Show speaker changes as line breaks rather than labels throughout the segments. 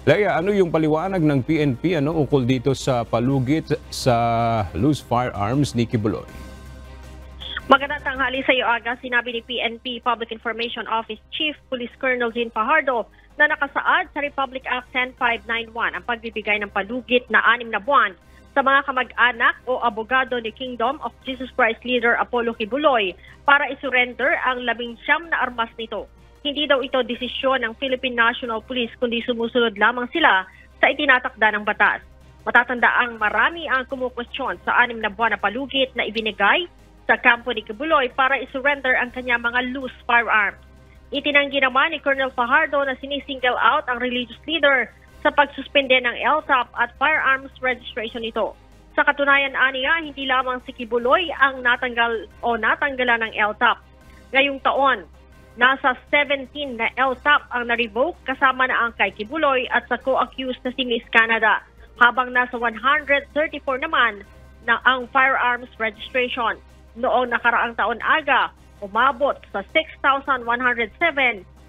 Leia, ano yung paliwanag ng PNP ukol dito sa palugit sa loose firearms ni Kibuloy?
Magandang tanghali sa iyo, Aga. Sinabi ni PNP Public Information Office Chief Police Colonel Jean Fajardo na nakasaad sa Republic Act 10591 ang pagbibigay ng palugit na 6 na buwan sa mga kamag-anak o abogado ni Kingdom of Jesus Christ leader Apollo Kibuloy para isurrender ang 19 na armas nito. Hindi daw ito desisyon ng Philippine National Police kundi sumusunod lamang sila sa itinatakda ng batas. Matatandaang marami ang kumukwestiyon sa 6 na buwan na palugit na ibinigay sa kampo ni Kibuloy para isurrender ang kanyang mga loose firearms. Itinanggi naman ni Colonel Fajardo na sinisingle out ang religious leader sa pagsuspende ng LTAP at firearms registration nito. Sa katunayan, aniya, hindi lamang si Kibuloy ang natanggalan ng LTAP. Ngayong taon, nasa 17 na LTAP ang na-revoke kasama na ang kay Kibuloy at sa co-accused na si Miss Canada, habang nasa 134 naman na ang firearms registration. Noong nakaraang taon, Aga, umabot sa 6,107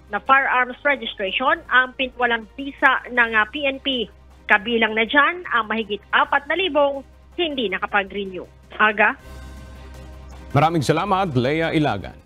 na firearms registration ang pinwalang visa ng PNP. Kabilang na dyan ang mahigit 4,000 hindi nakapag-renew. Aga?
Maraming salamat, Leia Ilagan.